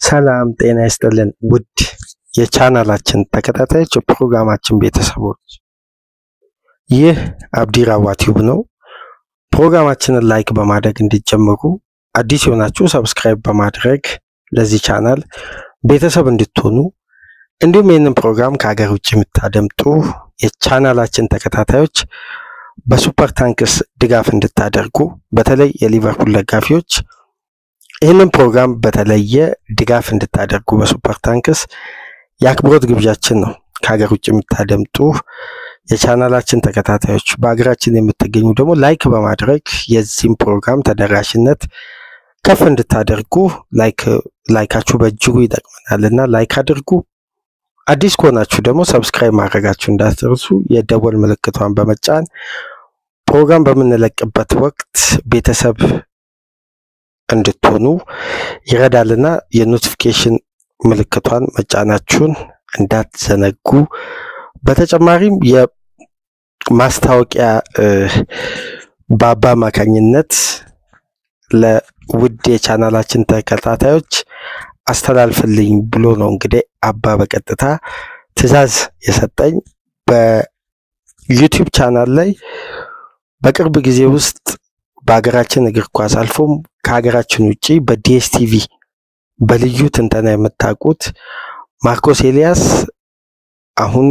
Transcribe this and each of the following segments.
ሰላም ጤና ይስጥልን ውድ የቻናላችን ተከታታዮች ፕሮግራማችን ቤተሰቦች ይህ አብዲራዋ ቲዩብ ነው። ፕሮግራማችንን ላይክ በማድረግ እንዲጀምሩ አዲስ የሆናችሁ ሰብስክራይብ በማድረግ ለዚህ ቻናል ቤተሰብ እንድትሆኑ እንዲሁም ይህንን ፕሮግራም ከሀገር ውጭ የምታደምጡ የቻናላችን ተከታታዮች በሱፐር ታንክስ ድጋፍ እንድታደርጉ በተለይ የሊቨርፑል ደጋፊዎች ይህንን ፕሮግራም በተለየ ድጋፍ እንድታደርጉ በሱፐር ታንክስ የአክብሮት ግብዣችን ነው። ከሀገር ውጭ የምታደምጡ የቻናላችን ተከታታዮች በሀገራችን የምትገኙ ደግሞ ላይክ በማድረግ የዚህን ፕሮግራም ተደራሽነት ከፍ እንድታደርጉ ላይካችሁ በእጅጉ ይጠቅመናልና ላይክ አድርጉ። አዲስ ከሆናችሁ ደግሞ ሰብስክራይብ ማድረጋችሁ እንዳትረሱ፣ የደወል ምልክቷን በመጫን ፕሮግራም በምንለቅበት ወቅት ቤተሰብ እንድትሆኑ ይረዳልና የኖቲፊኬሽን ምልክቷን መጫናችሁን እንዳትዘነጉ። በተጨማሪም የማስታወቂያ ባባ ማካኝነት ለውድ የቻናላችን ተከታታዮች አስተላልፍልኝ ብሎ ነው እንግዲህ አባ በቀጥታ ትዕዛዝ የሰጠኝ። በዩቲዩብ ቻናል ላይ በቅርብ ጊዜ ውስጥ በሀገራችን እግር ኳስ አልፎም ከሀገራችን ውጪ በዲኤስቲቪ በልዩ ትንተና የምታውቁት ማርኮስ ኤልያስ አሁን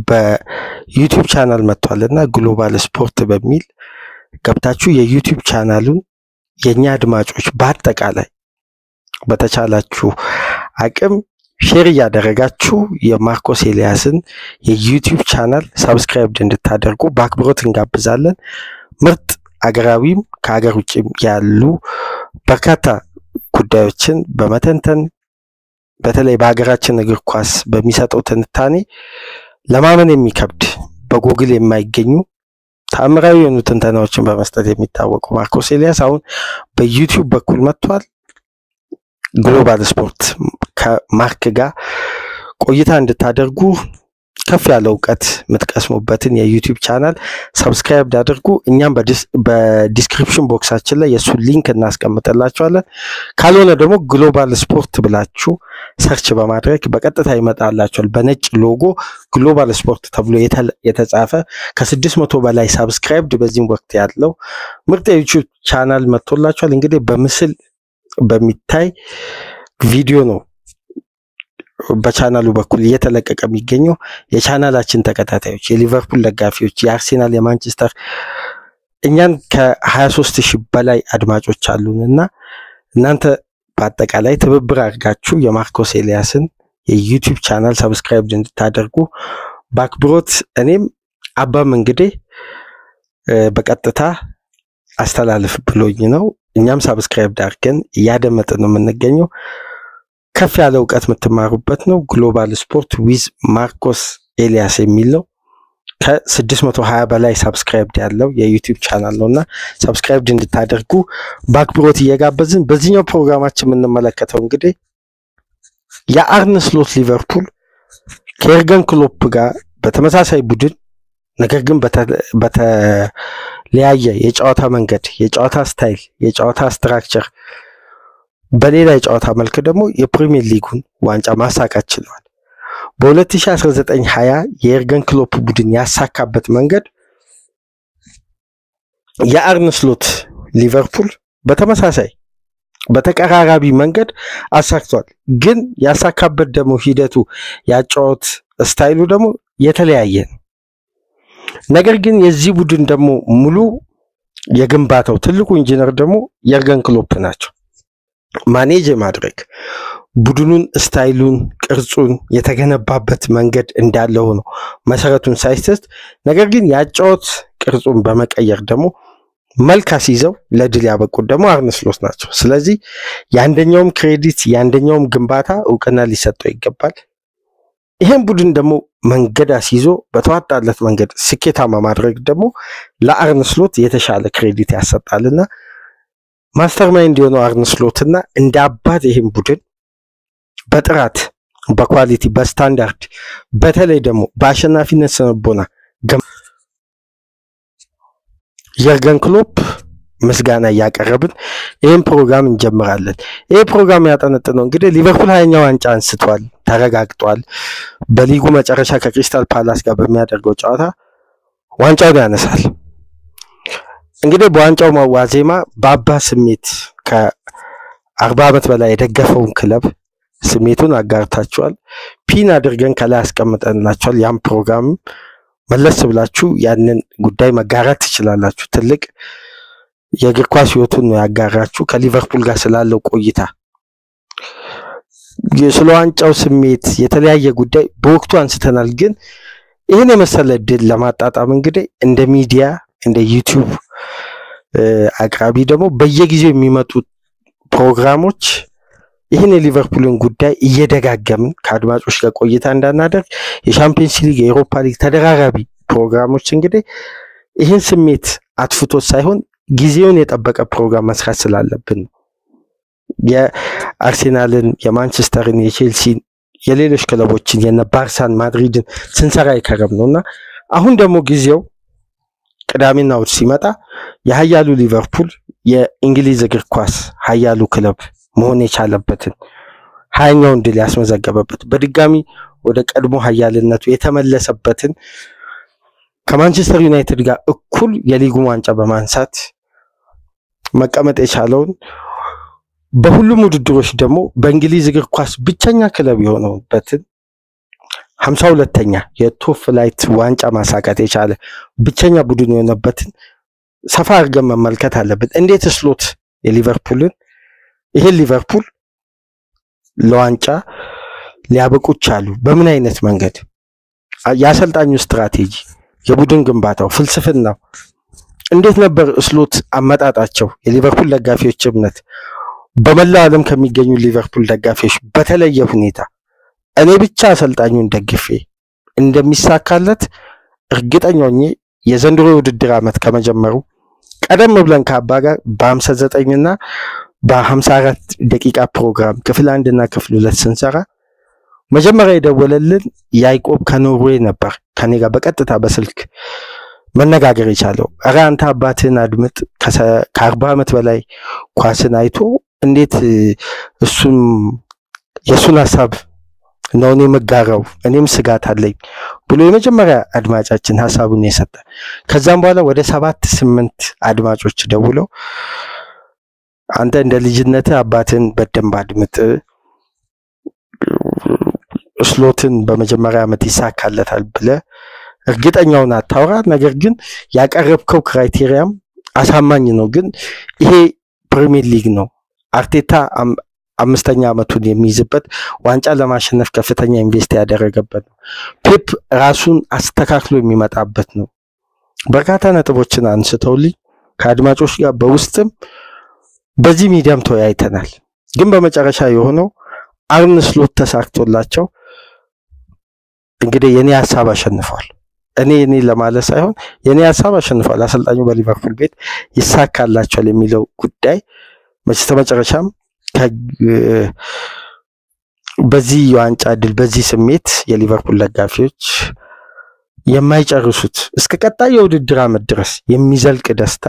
በዩቲዩብ ቻናል መጥቷልና ግሎባል ስፖርት በሚል ገብታችሁ የዩቲዩብ ቻናሉን የኛ አድማጮች በአጠቃላይ በተቻላችሁ አቅም ሼር ያደረጋችሁ የማርኮስ ኤልያስን የዩቲዩብ ቻናል ሰብስክራይብ እንድታደርጉ በአክብሮት እንጋብዛለን። ምርጥ አገራዊም ከሀገር ውጭም ያሉ በርካታ ጉዳዮችን በመተንተን በተለይ በሀገራችን እግር ኳስ በሚሰጠው ትንታኔ ለማመን የሚከብድ በጉግል የማይገኙ ታምራዊ የሆኑ ትንተናዎችን በመስጠት የሚታወቁ ማርኮስ ኤልያስ አሁን በዩቲዩብ በኩል መጥቷል። ግሎባል ስፖርት ከማርክ ጋር ቆይታ እንድታደርጉ ከፍ ያለ ዕውቀት የምትቀስሙበትን የዩቲዩብ ቻናል ሰብስክራይብ አድርጉ። እኛም በዲስክሪፕሽን ቦክሳችን ላይ የሱ ሊንክ እናስቀምጥላችኋለን። ካልሆነ ደግሞ ግሎባል ስፖርት ብላችሁ ሰርች በማድረግ በቀጥታ ይመጣላችኋል። በነጭ ሎጎ ግሎባል ስፖርት ተብሎ የተጻፈ ከ600 በላይ ሰብስክራይብድ በዚህም ወቅት ያለው ምርጥ የዩቲዩብ ቻናል መጥቶላችኋል። እንግዲህ በምስል በሚታይ ቪዲዮ ነው በቻናሉ በኩል እየተለቀቀ የሚገኘው። የቻናላችን ተከታታዮች የሊቨርፑል ደጋፊዎች፣ የአርሴናል፣ የማንቸስተር እኛን ከ23000 በላይ አድማጮች አሉንና እናንተ በአጠቃላይ ትብብር አድርጋችሁ የማርኮስ ኤልያስን የዩቲዩብ ቻናል ሰብስክራይብ እንድታደርጉ በአክብሮት እኔም አባም እንግዲህ በቀጥታ አስተላልፍ ብሎኝ ነው። እኛም ሰብስክራይብ አድርገን ያደመጥን ነው የምንገኘው። ከፍ ያለ ዕውቀት የምትማሩበት ነው። ግሎባል ስፖርት ዊዝ ማርኮስ ኤልያስ የሚል ነው። ከ620 በላይ ሰብስክራይብ ያለው የዩቲዩብ ቻናል ነውና ሰብስክራይብ እንድታደርጉ በአክብሮት እየጋበዝን በዚህኛው ፕሮግራማችን የምንመለከተው እንግዲህ የአርነ ስሎት ሊቨርፑል ከኤርገን ክሎፕ ጋር በተመሳሳይ ቡድን ነገር ግን በተለያየ የጨዋታ መንገድ፣ የጨዋታ ስታይል፣ የጨዋታ ስትራክቸር በሌላ የጨዋታ መልክ ደግሞ የፕሪሚየር ሊጉን ዋንጫ ማሳካት ችሏል። በ2019-20 የኤርገን ክሎፕ ቡድን ያሳካበት መንገድ የአርነ ስሎት ሊቨርፑል በተመሳሳይ በተቀራራቢ መንገድ አሳክቷል። ግን ያሳካበት ደግሞ ሂደቱ ያጨዋወት ስታይሉ ደግሞ የተለያየ ነው። ነገር ግን የዚህ ቡድን ደግሞ ሙሉ የግንባታው ትልቁ ኢንጂነር ደግሞ የኤርገን ክሎፕ ናቸው። ማኔጅ ማድረግ ቡድኑን ስታይሉን ቅርጹን የተገነባበት መንገድ እንዳለ ሆኖ መሰረቱን ሳይስት ነገር ግን ያጨዋወት ቅርጹን በመቀየር ደግሞ መልክ አስይዘው ለድል ያበቁት ደግሞ አርነ ስሎት ናቸው። ስለዚህ ያንደኛውም ክሬዲት ያንደኛውም ግንባታ ዕውቅና ሊሰጠው ይገባል። ይሄን ቡድን ደግሞ መንገድ አስይዞ በተዋጣለት መንገድ ስኬታማ ማድረግ ደግሞ ለአርነ ስሎት የተሻለ ክሬዲት ያሰጣልና ማስተርማይንድ የሆነው አርነ ስሎትና እንደ አባት ይሄን ቡድን በጥራት በኳሊቲ በስታንዳርድ በተለይ ደግሞ በአሸናፊነት ስነቦና የኤርገን ክሎፕ ምስጋና ያቀረብን ይሄን ፕሮግራም እንጀምራለን። ይሄ ፕሮግራም ያጠነጥነው እንግዲህ ሊቨርፑል 20ኛ ዋንጫ አንስቷል፣ ተረጋግጧል። በሊጉ መጨረሻ ከክሪስታል ፓላስ ጋር በሚያደርገው ጨዋታ ዋንጫውን ያነሳል። እንግዲህ በዋንጫው ዋዜማ በአባ ስሜት ከ40 ዓመት በላይ የደገፈውን ክለብ ስሜቱን አጋርታችኋል። ፒን አድርገን ከላይ አስቀምጠንላችኋል። ያን ፕሮግራም መለስ ብላችሁ ያንን ጉዳይ መጋራት ትችላላችሁ። ትልቅ የእግር ኳስ ህይወቱን ነው ያጋራችሁ ከሊቨርፑል ጋር ስላለው ቆይታ። ስለ ዋንጫው ስሜት የተለያየ ጉዳይ በወቅቱ አንስተናል። ግን ይሄን የመሰለ ድል ለማጣጣም እንግዲህ እንደ ሚዲያ እንደ ዩቲዩብ አቅራቢ ደግሞ በየጊዜው የሚመጡ ፕሮግራሞች ይሄን የሊቨርፑልን ጉዳይ እየደጋገምን ከአድማጮች ጋር ቆይታ እንዳናደርግ የሻምፒየንስ ሊግ የአውሮፓ ሊግ ተደራራቢ ፕሮግራሞች እንግዲህ ይሄን ስሜት አጥፍቶ ሳይሆን ጊዜውን የጠበቀ ፕሮግራም መስራት ስላለብን የአርሴናልን፣ የማንቸስተርን፣ የቼልሲን፣ የሌሎች ክለቦችን የነ ባርሳን፣ ማድሪድን ስንሰራ ይከረም ነውና አሁን ደግሞ ጊዜው ቅዳሜና እሑድ ሲመጣ የሀያሉ ሊቨርፑል የእንግሊዝ እግር ኳስ ሀያሉ ክለብ መሆን የቻለበትን 20ኛውን ድል ያስመዘገበበት በድጋሚ ወደ ቀድሞ ሀያልነቱ የተመለሰበትን ከማንቸስተር ዩናይትድ ጋር እኩል የሊጉን ዋንጫ በማንሳት መቀመጥ የቻለውን በሁሉም ውድድሮች ደግሞ በእንግሊዝ እግር ኳስ ብቸኛ ክለብ የሆነበትን 52ኛ የቶፕ ፍላይት ዋንጫ ማሳካት የቻለ ብቸኛ ቡድን የሆነበትን ሰፋ አድርገን መመልከት አለብን። እንዴት ስሎት የሊቨርፑልን ይሄን ሊቨርፑል ለዋንጫ ሊያበቁት ቻሉ? በምን አይነት መንገድ? የአሰልጣኙ ስትራቴጂ፣ የቡድን ግንባታው፣ ፍልስፍናው እንዴት ነበር ስሎት አመጣጣቸው? የሊቨርፑል ደጋፊዎች እምነት በመላው ዓለም ከሚገኙ ሊቨርፑል ደጋፊዎች በተለየ ሁኔታ እኔ ብቻ አሰልጣኙን ደግፌ እንደሚሳካለት እርግጠኛ ሆኜ የዘንድሮ ውድድር ዓመት ከመጀመሩ ቀደም ብለን ከአባ ጋር በ59 እና በ54 ደቂቃ ፕሮግራም ክፍል 1 እና ክፍል 2 ስንሰራ መጀመሪያ የደወለልን ያዕቆብ ከኖርዌይ ነበር። ከኔ ጋር በቀጥታ በስልክ መነጋገር የቻለው አረ አንተ አባትን አድምጥ ከ40 ዓመት በላይ ኳስን አይቶ እንዴት እሱም የሱን ሐሳብ ነው እኔ መጋራው እኔም ስጋት አለኝ ብሎ የመጀመሪያ አድማጫችን ሐሳቡን የሰጠ። ከዛም በኋላ ወደ 7-8 አድማጮች ደውለው አንተ እንደ ልጅነቴ አባትን በደንብ አድምጥ፣ ስሎትን በመጀመሪያ ዓመት ይሳካለታል ብለ እርግጠኛውን አታውራ፣ ነገር ግን ያቀረብከው ክራይቴሪያም አሳማኝ ነው፣ ግን ይሄ ፕሪሚየር ሊግ ነው፣ አርቴታ 5ኛ ዓመቱን የሚይዝበት ዋንጫ ለማሸነፍ ከፍተኛ ኢንቨስት ያደረገበት ነው፣ ፔፕ ራሱን አስተካክሎ የሚመጣበት ነው። በርካታ ነጥቦችን አንስተውልኝ ከአድማጮች ጋር በውስጥም በዚህ ሚዲያም ተወያይተናል። ግን በመጨረሻ የሆነው አርነ ስሎት ተሳክቶላቸው እንግዲህ የኔ ሐሳብ አሸንፏል። እኔ ለማለት ሳይሆን የኔ ሐሳብ አሸንፏል። አሰልጣኙ በሊቨርፑል ቤት ይሳካላቸዋል የሚለው ጉዳይ መጨረሻም በዚህ የዋንጫ ድል በዚህ ስሜት የሊቨርፑል ደጋፊዎች የማይጨርሱት እስከ ቀጣይ የውድድር ዓመት ድረስ የሚዘልቅ ደስታ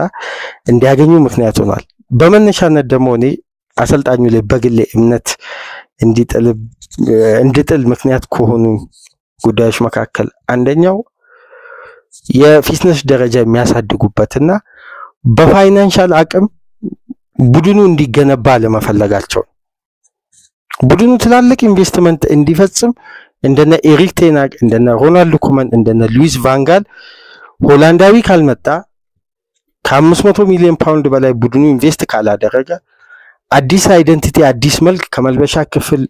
እንዲያገኙ ምክንያት ሆኗል። በመነሻነት ደግሞ እኔ አሰልጣኙ ላይ በግሌ እምነት እንድጥል ምክንያት ከሆኑ ጉዳዮች መካከል አንደኛው የፊትነስ ደረጃ የሚያሳድጉበትና በፋይናንሻል አቅም ቡድኑ እንዲገነባ ለመፈለጋቸው ቡድኑ ትላልቅ ኢንቨስትመንት እንዲፈጽም እንደነ ኤሪክ ቴን ሃግ እንደነ ሮናልድ ኮመን እንደነ ሉዊስ ቫን ጋል ሆላንዳዊ ካልመጣ ከ500 ሚሊዮን ፓውንድ በላይ ቡድኑ ኢንቨስት ካላደረገ አዲስ አይደንቲቲ አዲስ መልክ ከመልበሻ ክፍል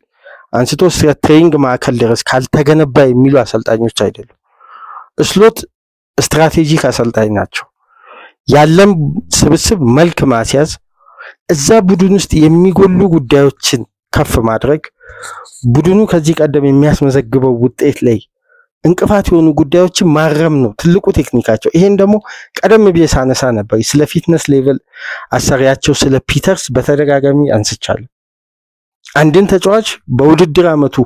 አንስቶ እስከ ትሬኒንግ ማዕከል ድረስ ካልተገነባ የሚሉ አሰልጣኞች አይደሉም። ስሎት ስትራቴጂክ አሰልጣኝ ናቸው። ያለም ስብስብ መልክ ማስያዝ፣ እዛ ቡድን ውስጥ የሚጎሉ ጉዳዮችን ከፍ ማድረግ፣ ቡድኑ ከዚህ ቀደም የሚያስመዘግበው ውጤት ላይ እንቅፋት የሆኑ ጉዳዮችን ማረም ነው ትልቁ ቴክኒካቸው። ይሄን ደግሞ ቀደም ብዬ ሳነሳ ነበር። ስለ ፊትነስ ሌቭል አሰሪያቸው ስለ ፒተርስ በተደጋጋሚ አንስቻለሁ። አንድን ተጫዋች በውድድር ዓመቱ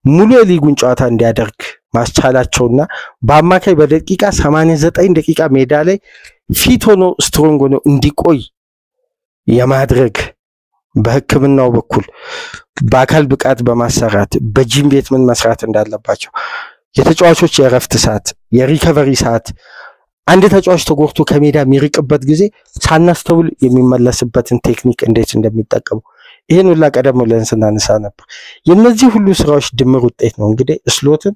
ሙሉ የሊጉን ጨዋታ እንዲያደርግ ማስቻላቸውና በአማካይ በደቂቃ 89 ደቂቃ ሜዳ ላይ ፊት ሆኖ ስትሮንግ ሆኖ እንዲቆይ የማድረግ በህክምናው በኩል በአካል ብቃት በማሰራት በጂም ቤት ምን መስራት እንዳለባቸው የተጫዋቾች የረፍት ሰዓት የሪከቨሪ ሰዓት አንድ ተጫዋች ተጎድቶ ከሜዳ የሚርቅበት ጊዜ ሳናስተውል የሚመለስበትን ቴክኒክ እንዴት እንደሚጠቀሙ ይሄን ሁሉ ቀደም ብለን ስናነሳ ነበር። የነዚህ ሁሉ ስራዎች ድምር ውጤት ነው እንግዲህ ስሎትን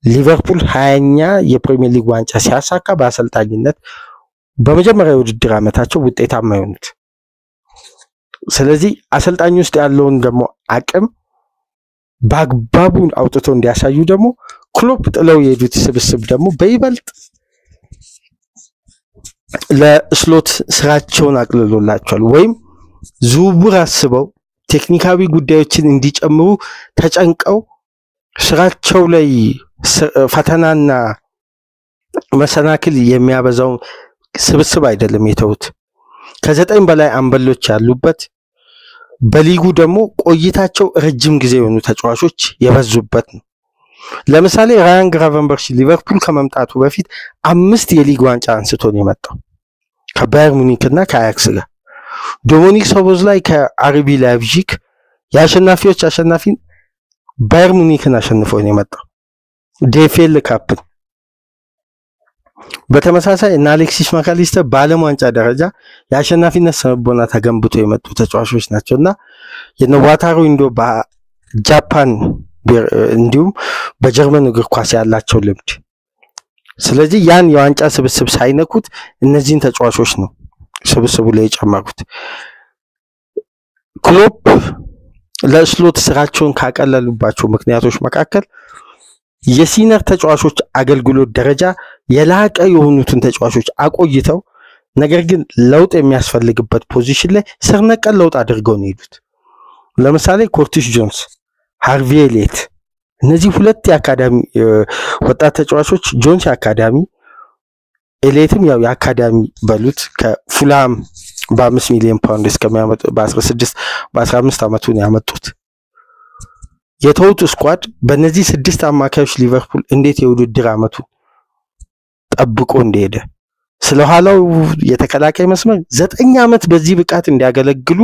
ሊቨርፑል 20ኛ የፕሪሚየር ሊግ ዋንጫ ሲያሳካ በአሰልጣኝነት በመጀመሪያው ውድድር ዓመታቸው ውጤታማ የሆኑት። ስለዚህ አሰልጣኝ ውስጥ ያለውን ደግሞ አቅም በአግባቡ አውጥቶ እንዲያሳዩ ደግሞ ክሎፕ ጥለው የሄዱት ስብስብ ደግሞ በይበልጥ ለስሎት ስራቸውን አቅልሎላቸዋል። ወይም ዝውውር አስበው ቴክኒካዊ ጉዳዮችን እንዲጨምሩ ተጨንቀው ስራቸው ላይ ፈተናና መሰናክል የሚያበዛው ስብስብ አይደለም የተውት። ከ9 በላይ አምበሎች ያሉበት በሊጉ ደግሞ ቆይታቸው ረጅም ጊዜ የሆኑ ተጫዋቾች የበዙበት ነው። ለምሳሌ ራያን ግራቨንበርች ሊቨርፑል ከመምጣቱ በፊት 5 የሊግ ዋንጫ አንስቶ ነው የመጣው ከባየር ሙኒክ እና ከአያክስ ጋር። ዶሚኒክ ሶቦስላይ ከአርቢ ላይፕዚግ የአሸናፊዎች አሸናፊ ባየር ሙኒክን አሸንፎ ነው የመጣው ዴፌል ካፕ። በተመሳሳይ እና አሌክሲስ ማካሊስተር በዓለም ዋንጫ ደረጃ የአሸናፊነት ስነልቦና ተገንብቶ የመጡ ተጫዋቾች ናቸውና የነዋታሮ ኢንዶ በጃፓን እንዲሁም በጀርመን እግር ኳስ ያላቸው ልምድ ስለዚህ ያን የዋንጫ ስብስብ ሳይነኩት እነዚህን ተጫዋቾች ነው ስብስቡ ላይ የጨመሩት። ክሎፕ ለስሎት ስራቸውን ካቀለሉባቸው ምክንያቶች መካከል የሲኒየር ተጫዋቾች አገልግሎት ደረጃ የላቀ የሆኑትን ተጫዋቾች አቆይተው ነገር ግን ለውጥ የሚያስፈልግበት ፖዚሽን ላይ ስርነቀል ለውጥ አድርገው ነው የሄዱት። ለምሳሌ ኮርቲስ ጆንስ፣ ሃርቪ ኤሊየት እነዚህ ሁለት የአካዳሚ ወጣት ተጫዋቾች ጆንስ የአካዳሚ ኤሊየትም ያው የአካዳሚ በሉት ከፉላም በ5 ሚሊዮን ፓውንድ እስከሚያመጡ በ15 አመቱ ነው ያመጡት። የተውት ስኳድ በእነዚህ 6 አማካዮች ሊቨርፑል እንዴት የውድድር አመቱ ጠብቆ እንደሄደ ስለኋላው የተከላካይ መስመር 9 አመት በዚህ ብቃት እንዲያገለግሉ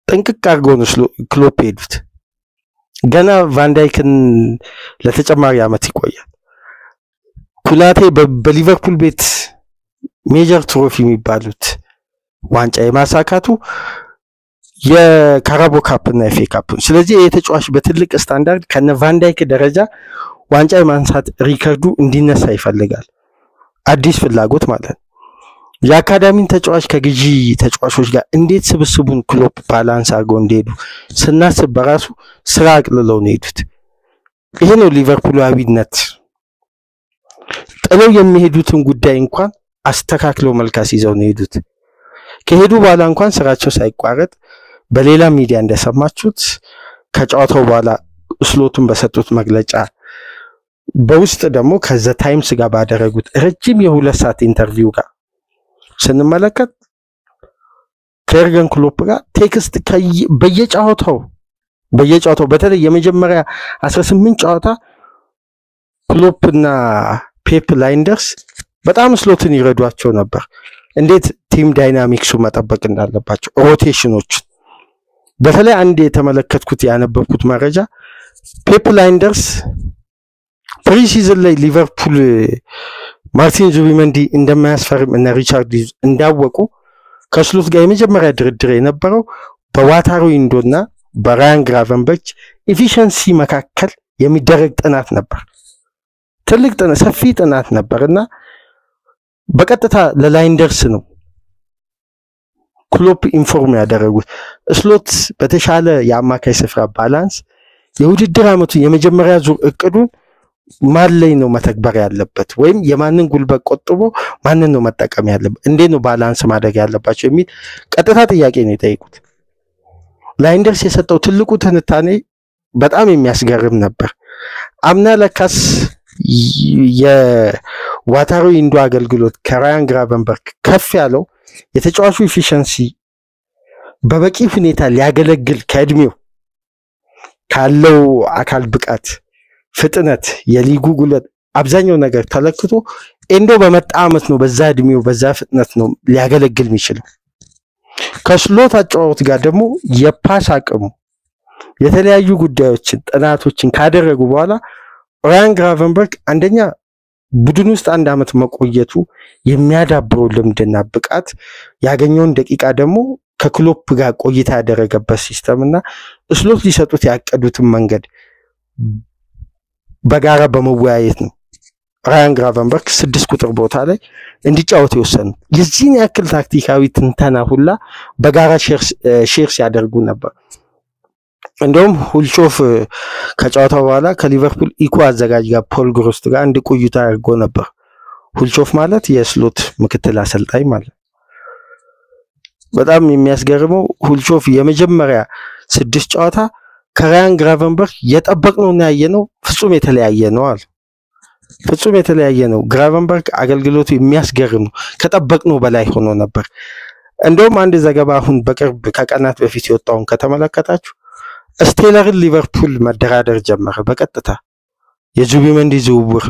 ጥንቅቅ አድርገው ነው ክሎፕ ሄዱት። ገና ቫንዳይክን ለተጨማሪ አመት ይቆያል። ኩላቴ በሊቨርፑል ቤት ሜጀር ትሮፊ የሚባሉት ዋንጫ የማሳካቱ የካራቦ ካፕ እና ኤፍኤ ካፕ። ስለዚህ የተጫዋች በትልቅ ስታንዳርድ ከነ ቫንዳይክ ደረጃ ዋንጫ የማንሳት ሪከርዱ እንዲነሳ ይፈልጋል። አዲስ ፍላጎት ማለት ነው። የአካዳሚን ተጫዋች ከግዢ ተጫዋቾች ጋር እንዴት ስብስቡን ክሎፕ ባላንስ አድርገው እንደሄዱ ስናስብ በራሱ ስራ አቅልለው ነው የሄዱት። ይሄ ነው ሊቨርፑላዊነት። ጥለው የሚሄዱትን ጉዳይ እንኳን አስተካክለው መልካስ ይዘው ነው የሄዱት። ከሄዱ በኋላ እንኳን ስራቸው ሳይቋረጥ በሌላ ሚዲያ እንደሰማችሁት ከጨዋታው በኋላ ስሎቱን በሰጡት መግለጫ በውስጥ ደግሞ ከዘ ታይምስ ጋር ባደረጉት ረጅም የ2 ሰዓት ኢንተርቪው ጋር ስንመለከት ከኤርገን ክሎፕ ጋር ቴክስት በየጨዋታው በተለይ የመጀመሪያ 18 ጨዋታ ክሎፕና ፔፕ ላይንደርስ በጣም ስሎትን ይረዷቸው ነበር። እንዴት ቲም ዳይናሚክሱ መጠበቅ እንዳለባቸው ሮቴሽኖች። በተለይ አንድ የተመለከትኩት ያነበብኩት መረጃ ፔፕ ላይንደርስ ፕሪሲዝን ላይ ሊቨርፑል ማርቲን ዙቢመንዲ እንደማያስፈርም እና ሪቻርድ እንዳወቁ ከስሎት ጋር የመጀመሪያ ድርድር የነበረው በዋታሮ ኢንዶና በራያን ግራቨንበርች ኤፊሺየንሲ መካከል የሚደረግ ጥናት ነበር። ትልቅ ጥናት ሰፊ ጥናት ነበርና በቀጥታ ለላይንደርስ ነው ክሎፕ ኢንፎርም ያደረጉት። ስሎት በተሻለ የአማካይ ስፍራ ባላንስ የውድድር አመቱ የመጀመሪያ ዙር እቅዱን ማን ላይ ነው መተግበር ያለበት ወይም የማንን ጉልበት ቆጥቦ ማንን ነው መጠቀም ያለበት እንዴት ነው ባላንስ ማድረግ ያለባቸው የሚል ቀጥታ ጥያቄ ነው የጠየቁት። ላይንደርስ የሰጠው ትልቁ ትንታኔ በጣም የሚያስገርም ነበር። አምና ለካስ የዋታሮ ኢንዶ አገልግሎት ከራያን ግራቨንበርግ ከፍ ያለው የተጫዋቹ ኤፊሺየንሲ በበቂ ሁኔታ ሊያገለግል ከእድሜው ካለው አካል ብቃት ፍጥነት የሊጉ ጉልበት አብዛኛው ነገር ተለክቶ ኤንዶ በመጣ አመት ነው በዛ እድሜው በዛ ፍጥነት ነው ሊያገለግል የሚችለው። ከስሎት አጫዋወት ጋር ደግሞ የፓስ አቅሙ የተለያዩ ጉዳዮችን ጥናቶችን ካደረጉ በኋላ ራያን ግራቨንበርክ አንደኛ ቡድን ውስጥ አንድ አመት መቆየቱ የሚያዳብረው ልምድና ብቃት ያገኘውን ደቂቃ ደግሞ ከክሎፕ ጋር ቆይታ ያደረገበት ሲስተምና ስሎት ሊሰጡት ያቀዱትን መንገድ በጋራ በመወያየት ነው ራያን ግራቨንበርክ 6 ቁጥር ቦታ ላይ እንዲጫወት ይወሰኑ። የዚህን ያክል ታክቲካዊ ትንተና ሁላ በጋራ ሼር ሲያደርጉ ነበር። እንደውም ሁልቾፍ ከጨዋታው በኋላ ከሊቨርፑል ኢኮ አዘጋጅ ጋር ፖል ግሮስት ጋር አንድ ቆይታ አድርጎ ነበር። ሁልቾፍ ማለት የስሎት ምክትል አሰልጣኝ ማለት። በጣም የሚያስገርመው ሁልቾፍ የመጀመሪያ 6 ጨዋታ ከራያን ግራቨንበርክ የጠበቅነውና ያየነው ፍጹም የተለያየ ነው አለ። ፍጹም የተለያየ ነው። ግራቨንበርክ አገልግሎቱ የሚያስገርም ነው። ከጠበቅነው በላይ ሆኖ ነበር። እንደውም አንድ ዘገባ አሁን በቅርብ ከቀናት በፊት የወጣውን ከተመለከታችሁ ስቴለርን ሊቨርፑል መደራደር ጀመረ። በቀጥታ የዙቢመንዲ ዝውውር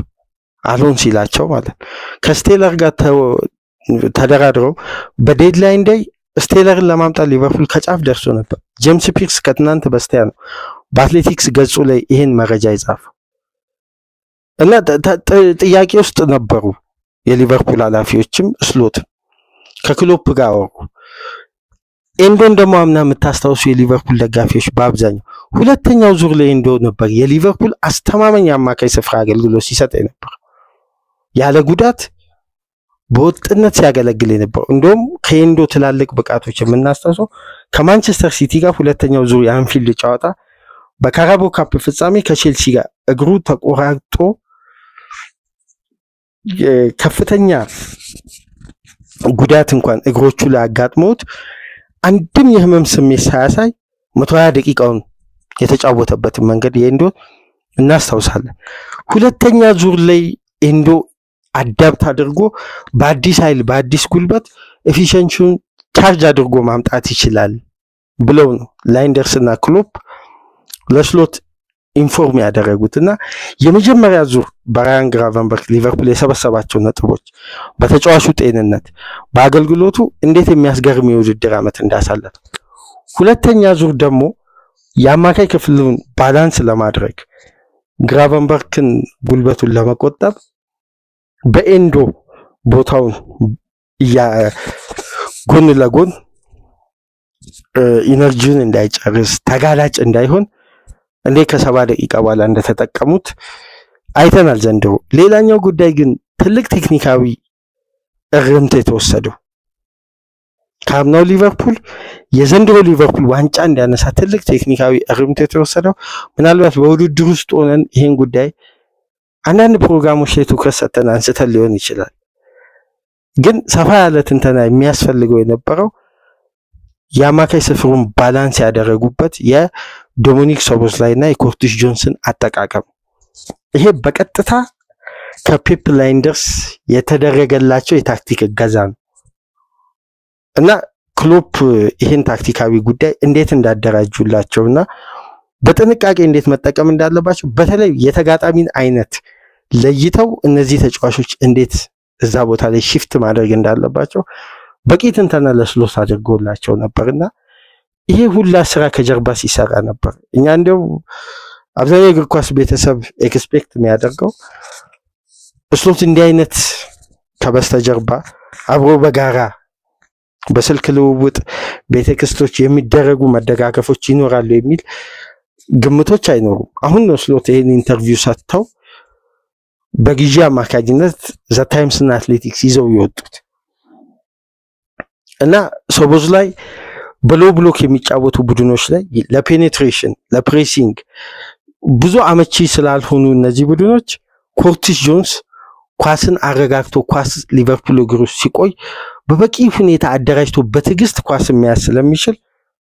አሎን ሲላቸው ማለት ከስቴለር ጋር ተደራድረው በዴድላይን ዴይ ስቴለርን ለማምጣት ሊቨርፑል ከጫፍ ደርሶ ነበር። ጄምስ ፒርስ ከትናንት በስቲያ ነው በአትሌቲክስ ገጹ ላይ ይሄን መረጃ ይጻፈው እና ጥያቄ ውስጥ ነበሩ የሊቨርፑል ኃላፊዎችም ስሎት ከክሎፕ ጋር አወሩ። ኤንዶን ደግሞ አምና የምታስታውሱ የሊቨርፑል ደጋፊዎች በአብዛኛው ሁለተኛው ዙር ላይ ኤንዶ ነበር የሊቨርፑል አስተማማኝ አማካይ ስፍራ አገልግሎት ሲሰጥ ነበር። ያለ ጉዳት በወጥነት ሲያገለግል ነበር። እንደውም ከኤንዶ ትላልቅ ብቃቶች የምናስታውሰው ከማንቸስተር ሲቲ ጋር ሁለተኛው ዙር የአንፊልድ ጨዋታ በካራቦ ካፕ ፍጻሜ ከቼልሲ ጋር እግሩ ተቆራርጦ ከፍተኛ ጉዳት እንኳን እግሮቹ ላይ አጋጥሞት አንድም የህመም ስሜት ሳያሳይ 120 ደቂቃውን የተጫወተበት መንገድ የኤንዶ እናስታውሳለን። ሁለተኛ ዙር ላይ ኤንዶ አዳፕት አድርጎ በአዲስ ኃይል በአዲስ ጉልበት ኤፊሺየንሲውን ቻርጅ አድርጎ ማምጣት ይችላል ብለው ነው ላይንደርስና ክሎፕ ለስሎት ኢንፎርም ያደረጉትና የመጀመሪያ ዙር በራያን ግራቨንበርክ ሊቨርፑል የሰበሰባቸው ነጥቦች በተጫዋቹ ጤንነት በአገልግሎቱ እንዴት የሚያስገርም የውድድር ዓመት እንዳሳለፈ፣ ሁለተኛ ዙር ደግሞ የአማካይ ክፍሉን ባላንስ ለማድረግ ግራቨንበርክን ጉልበቱን ለመቆጠብ በኤንዶ ቦታውን ጎን ለጎን ኢነርጂውን እንዳይጨርስ ተጋላጭ እንዳይሆን እንደ ከ70 ደቂቃ በኋላ እንደተጠቀሙት አይተናል ዘንድሮ። ሌላኛው ጉዳይ ግን ትልቅ ቴክኒካዊ እርምት የተወሰደው ካምናው ሊቨርፑል የዘንድሮ ሊቨርፑል ዋንጫ እንዲያነሳ ትልቅ ቴክኒካዊ እርምት የተወሰደው ምናልባት በውድድር ውስጥ ሆነን ይሄን ጉዳይ አንዳንድ ፕሮግራሞች ላይ ትኩረት ሰጥተን አንስተን ሊሆን ይችላል። ግን ሰፋ ያለ ትንተና የሚያስፈልገው የነበረው የአማካይ ስፍሩን ባላንስ ያደረጉበት የዶሚኒክ ሶቦስላይና የኮርቲስ ጆንሰን አጠቃቀም ይሄ በቀጥታ ከፔፕ ላይንደርስ የተደረገላቸው የታክቲክ እገዛ ነው እና ክሎፕ ይሄን ታክቲካዊ ጉዳይ እንዴት እንዳደራጁላቸውና በጥንቃቄ እንዴት መጠቀም እንዳለባቸው በተለይ የተጋጣሚን አይነት ለይተው እነዚህ ተጫዋቾች እንዴት እዛ ቦታ ላይ shift ማድረግ እንዳለባቸው በቂ ትንተና ለስሎት አድርጎላቸው ነበርና ይሄ ሁላ ስራ ከጀርባ ሲሰራ ነበር። እኛ እንደው አብዛኛው እግር ኳስ ቤተሰብ ኤክስፔክት የሚያደርገው ስሎት እንዲህ አይነት ከበስተጀርባ አብሮ በጋራ በስልክ ልውውጥ በቴክስቶች የሚደረጉ መደጋገፎች ይኖራሉ የሚል ግምቶች አይኖሩም። አሁን ነው ስሎት ይሄን ኢንተርቪው ሰጥተው በጊዜ አማካኝነት ዘ ታይምስ እና አትሌቲክስ ይዘው ይወጡት እና ሶቦዝ ላይ በሎ ብሎክ የሚጫወቱ ቡድኖች ላይ ለፔኔትሬሽን ለፕሬሲንግ ብዙ አመቺ ስላልሆኑ እነዚህ ቡድኖች ኮርቲስ ጆንስ ኳስን አረጋግቶ ኳስ ሊቨርፑል እግሩ ሲቆይ በበቂ ሁኔታ አደራጅቶ በትግስት ኳስ የሚያስ ስለሚችል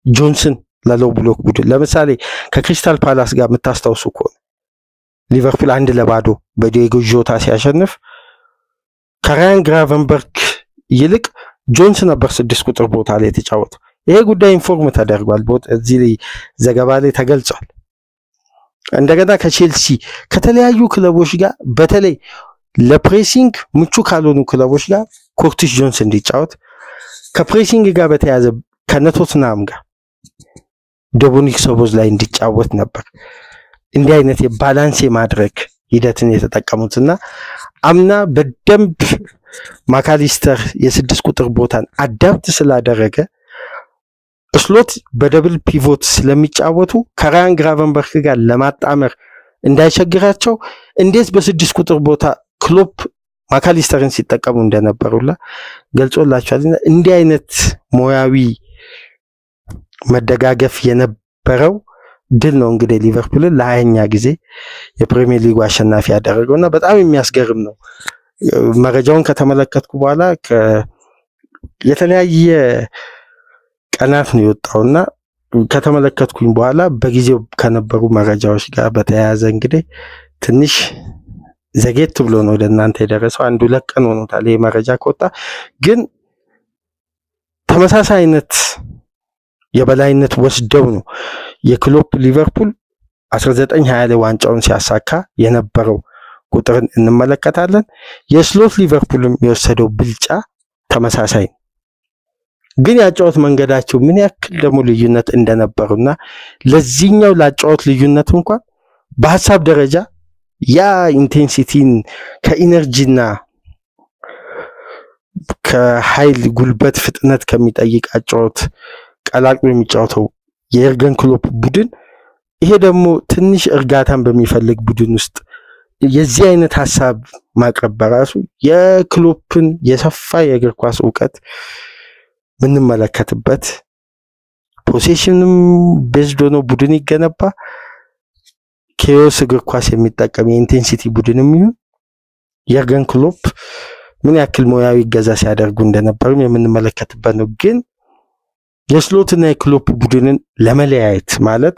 ጆንሰን ለሎ ብሎክ ቡድን ለምሳሌ ከክሪስታል ፓላስ ጋር መታስተውሱ ከሆነ ሊቨርፑል 1-0 በዲየጎ ጆታ ሲያሸንፍ ከራያን ግራቨንበርክ ይልቅ ጆንሰን ነበር 6 ቁጥር ቦታ ላይ የተጫወተው። ይሄ ጉዳይ ኢንፎርም ተደርጓል እዚህ ዘገባ ላይ ተገልጿል። እንደገና ከቼልሲ ከተለያዩ ክለቦች ጋር በተለይ ለፕሬሲንግ ምቹ ካልሆኑ ክለቦች ጋር ኮርቲስ ጆንስ እንዲጫወት ከፕሬሲንግ ጋር በተያያዘ ከነቶትናም ጋር ዶሚኒክ ሶቦዝ ላይ እንዲጫወት ነበር እንዲህ አይነት የባላንስ የማድረግ ሂደትን የተጠቀሙትና አምና በደንብ ማካሊስተር የ6 ቁጥር ቦታን አዳፕት ስላደረገ ስሎት በደብል ፒቮት ስለሚጫወቱ ከራያን ግራቨንበርግ ጋር ለማጣመር እንዳይቸግራቸው እንዴት በ6 ቁጥር ቦታ ክሎፕ ማካሊስተርን ሲጠቀሙ እንደነበሩላ ገልጾላችኋልና እንዲህ አይነት ሞያዊ መደጋገፍ የነበረው ድል ነው እንግዲህ ሊቨርፑል ለ20ኛ ጊዜ የፕሪሚየር ሊግ አሸናፊ ያደረገውና በጣም የሚያስገርም ነው። መረጃውን ከተመለከትኩ በኋላ የተለያየ ቀናት ነው የወጣውና ከተመለከትኩኝ በኋላ በጊዜው ከነበሩ መረጃዎች ጋር በተያያዘ እንግዲህ ትንሽ ዘጌት ብሎ ነው ለእናንተ የደረሰው። አንዱ ለቀን ሆኖታል ይሄ መረጃ ከወጣ። ግን ተመሳሳይ አይነት የበላይነት ወስደው ነው የክሎፕ ሊቨርፑል 1920 ላይ ዋንጫውን ሲያሳካ የነበረው ቁጥርን እንመለከታለን። የስሎት ሊቨርፑልም የወሰደው ብልጫ ተመሳሳይ ነው። ግን ያጫወት መንገዳቸው ምን ያክል ደግሞ ልዩነት እንደነበሩና ለዚህኛው ላጫወት ልዩነት እንኳን በሐሳብ ደረጃ ያ ኢንቴንሲቲን ከኢነርጂና ከኃይል ጉልበት ፍጥነት ከሚጠይቅ አጫወት ቀላቅሎ የሚጫወተው የኤርገን ክሎፕ ቡድን ይሄ ደግሞ ትንሽ እርጋታን በሚፈልግ ቡድን ውስጥ የዚህ አይነት ሐሳብ ማቅረብ በራሱ የክሎፕን የሰፋ የእግር ኳስ ዕውቀት ምንመለከትበት ፖሴሽንም ቤዝድ ሆኖ ቡድን ይገነባ ኬዮስ እግር ኳስ የሚጠቀም የኢንቴንሲቲ ቡድንም ይሁን የኤርገን ክሎፕ ምን ያክል ሞያዊ ገዛ ሲያደርጉ እንደነበርም የምንመለከትበት ነው። ግን የስሎትና የክሎፕ ቡድንን ለመለያየት ማለት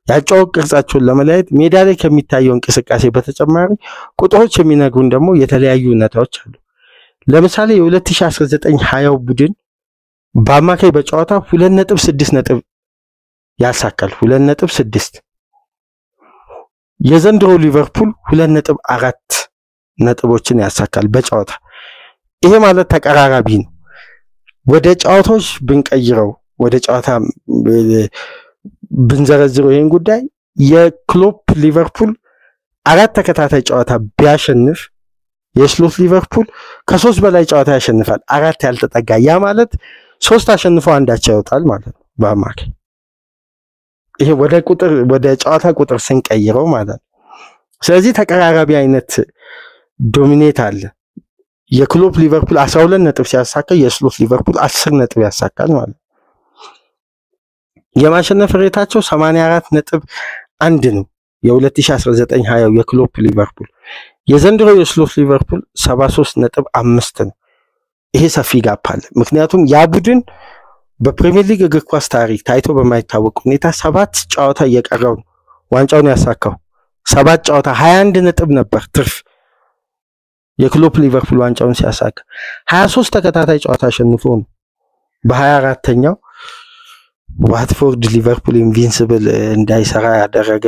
ያጫወት ቅርጻቸውን ለመለያየት ሜዳ ላይ ከሚታየው እንቅስቃሴ በተጨማሪ ቁጥሮች የሚነግሩን ደግሞ የተለያዩ እውነታዎች አሉ። ለምሳሌ የ2019-20 ቡድን በአማካይ በጨዋታ 2.6 ነጥብ ያሳካል 2.6 የዘንድሮ ሊቨርፑል 2.4 ነጥቦችን ያሳካል በጨዋታ። ይሄ ማለት ተቀራራቢ ነው። ወደ ጨዋታዎች ብንቀይረው ወደ ጨዋታ ብንዘረዝረው ይሄን ጉዳይ የክሎፕ ሊቨርፑል 4 ተከታታይ ጨዋታ ቢያሸንፍ የስሎት ሊቨርፑል ከ3 በላይ ጨዋታ ያሸንፋል 4 ያልተጠጋ። ያ ማለት 3 አሸንፎ አንዳቸው ይወጣል ማለት ነው በአማካይ። ይሄ ወደ ጨዋታ ቁጥር ስንቀይረው ማለት ነው። ስለዚህ ተቀራራቢ አይነት ዶሚኔት አለ። የክሎፕ ሊቨርፑል 12 ነጥብ ሲያሳካ የስሎት ሊቨርፑል 10 ነጥብ ያሳካል ማለት ነው። የማሸነፍ ሬታቸው 84.1 ነው የ2019-20 የክሎፕ ሊቨርፑል። የዘንድሮ የስሎት ሊቨርፑል 73.5 ነው። ይሄ ሰፊ ጋፕ አለ። ምክንያቱም ያ ቡድን በፕሪሚየር ሊግ እግር ኳስ ታሪክ ታይቶ በማይታወቅ ሁኔታ 7 ጨዋታ እየቀረው ዋንጫውን ያሳካው 7 ጨዋታ 21 ነጥብ ነበር ትርፍ የክሎፕ ሊቨርፑል ዋንጫውን ሲያሳካ 23 ተከታታይ ጨዋታ አሸንፎ ነው በ24ኛው ዋትፎርድ ሊቨርፑል ኢንቪንሲብል እንዳይሰራ ያደረገ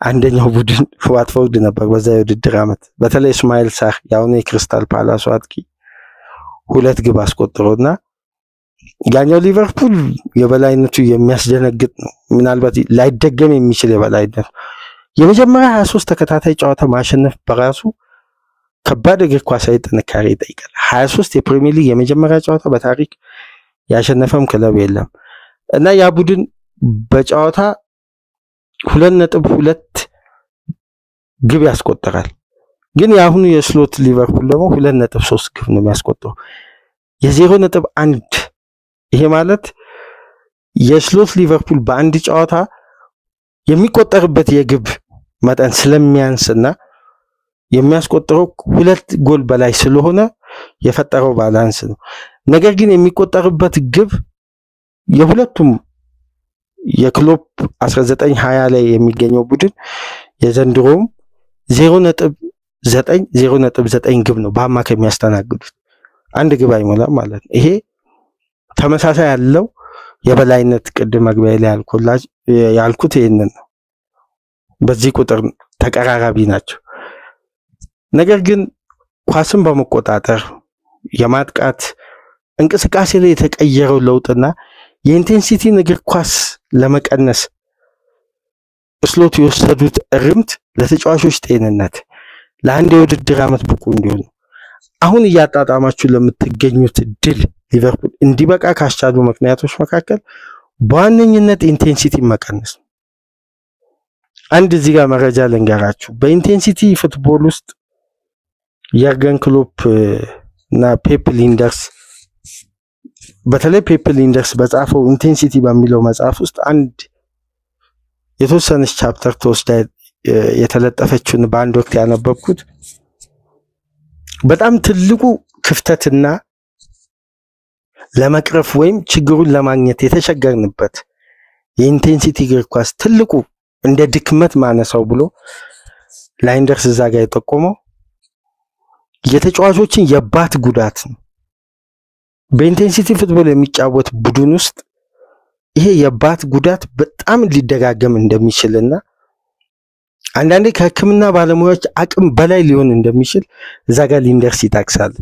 አንደኛው ቡድን ዋትፎርድ ነበር በዛ የውድድር ዓመት። በተለይ እስማኤል ሳር ያው የክሪስታል ፓላስ አጥቂ 2 ግብ አስቆጥሮና ያኛው ሊቨርፑል የበላይነቱ የሚያስደነግጥ ነው። ምናልባት ላይደገም የሚችል የበላይነት የመጀመሪያ 23 ተከታታይ ጨዋታ ማሸነፍ በራሱ ከባድ እግር ኳሳዊ ጥንካሬ ይጠይቃል። 23 የፕሪሚየር ሊግ የመጀመሪያ ጨዋታ በታሪክ ያሸነፈም ክለብ የለም እና ያ ቡድን በጨዋታ 2.2 ግብ ያስቆጥራል። ግን ያሁኑ የስሎት ሊቨርፑል ደግሞ 2.3 ግብ ነው የሚያስቆጥረው የ0.1። ይሄ ማለት የስሎት ሊቨርፑል በአንድ ጨዋታ የሚቆጠርበት የግብ መጠን ስለሚያንስና የሚያስቆጥረው 2 ጎል በላይ ስለሆነ የፈጠረው ባላንስ ነው። ነገር ግን የሚቆጠርበት ግብ የሁለቱም የክሎፕ 19-20 ላይ የሚገኘው ቡድን የዘንድሮም 0.9 ግብ ነው በአማካይ የሚያስተናግዱት። አንድ ግብ አይሞላም ማለት ነው። ይሄ ተመሳሳይ ያለው የበላይነት ቅድም መግቢያ ላይ ያልኩት ይሄንን ነው። በዚህ ቁጥር ተቀራራቢ ናቸው። ነገር ግን ኳስን በመቆጣጠር የማጥቃት እንቅስቃሴ ላይ የተቀየረው ለውጥና የኢንቴንሲቲ እግር ኳስ ለመቀነስ ስሎት የወሰዱት እርምት ለተጫዋቾች ጤንነት ለአንድ የውድድር ዓመት ብቁ እንዲሆኑ አሁን እያጣጣማችሁ ለምትገኙት ድል ሊቨርፑል እንዲበቃ ካስቻሉ ምክንያቶች መካከል በዋነኝነት ኢንቴንሲቲ መቀነስ። አንድ እዚህ ጋር መረጃ ልንገራችሁ። በኢንቴንሲቲ ፉትቦል ውስጥ የርገን ክሎፕ እና ፔፕ ሊንደርስ በተለይ ፔፕ ሊንደርስ በጻፈው ኢንቴንሲቲ በሚለው መጽሐፍ ውስጥ አንድ የተወሰነች ቻፕተር ተወስዳ የተለጠፈችውን በአንድ ወቅት ያነበብኩት በጣም ትልቁ ክፍተትና ለመቅረፍ ወይም ችግሩን ለማግኘት የተቸገርንበት የኢንቴንሲቲ እግር ኳስ ትልቁ እንደ ድክመት ማነሳው ብሎ ላይንደርስ እዛ ጋር የጠቆመው የተጫዋቾችን የባት ጉዳት ነው። በኢንቴንሲቲ ፉትቦል የሚጫወት ቡድን ውስጥ ይሄ የባት ጉዳት በጣም ሊደጋገም እንደሚችልና አንዳንዴ ከሕክምና ባለሙያዎች አቅም በላይ ሊሆን እንደሚችል እዛ ጋር ሊንደርስ ይጠቅሳል።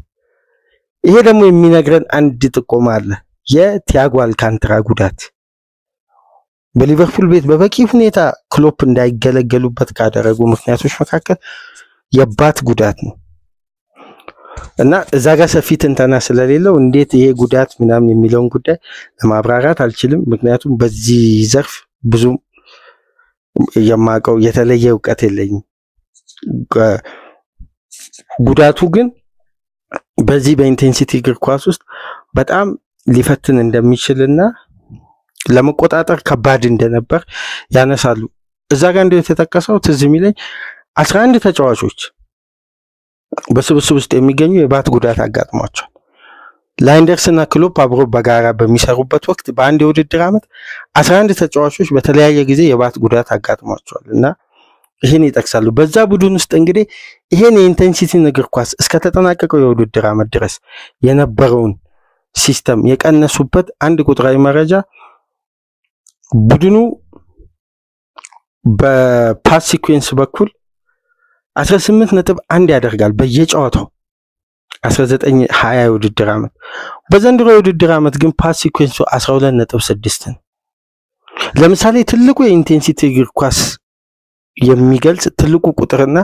ይሄ ደግሞ የሚነግረን አንድ ጥቆማ አለ። የቲያጎ አልካንትራ ጉዳት በሊቨርፑል ቤት በበቂ ሁኔታ ክሎፕ እንዳይገለገሉበት ካደረጉ ምክንያቶች መካከል የባት ጉዳት ነው እና እዛ ጋር ሰፊ ትንተና ስለሌለው እንዴት ይሄ ጉዳት ምናምን የሚለውን ጉዳይ ለማብራራት አልችልም። ምክንያቱም በዚህ ዘርፍ ብዙ የማቀው የተለየ ዕውቀት የለኝም። ጉዳቱ ግን በዚህ በኢንቴንሲቲ እግር ኳስ ውስጥ በጣም ሊፈትን እንደሚችልና ለመቆጣጠር ከባድ እንደነበር ያነሳሉ። እዛ ጋር እንደው የተጠቀሰው ትዝ የሚለኝ 11 ተጫዋቾች በስብስብ ውስጥ የሚገኙ የባት ጉዳት አጋጥሟቸዋል። ላይንደርስና ክሎፕ አብሮ በጋራ በሚሰሩበት ወቅት በአንድ የውድድር ዓመት 11 ተጫዋቾች በተለያየ ጊዜ የባት ጉዳት አጋጥሟቸዋል እና ይሄን ይጠቅሳሉ። በዛ ቡድን ውስጥ እንግዲህ ይሄን የኢንቴንሲቲ እግር ኳስ እስከ ተጠናቀቀው የውድድር ዓመት ድረስ የነበረውን ሲስተም የቀነሱበት አንድ ቁጥራዊ መረጃ ቡድኑ በፓስ ሲኩዌንስ በኩል 18.1 ያደርጋል በየጨዋታው 1920 የውድድር ዓመት። በዘንድሮ የውድድር ዓመት ግን ፓስ ሲኩዌንሱ 12.6 ነው። ለምሳሌ ትልቁ የኢንቴንሲቲ እግር ኳስ የሚገልጽ ትልቁ ቁጥርና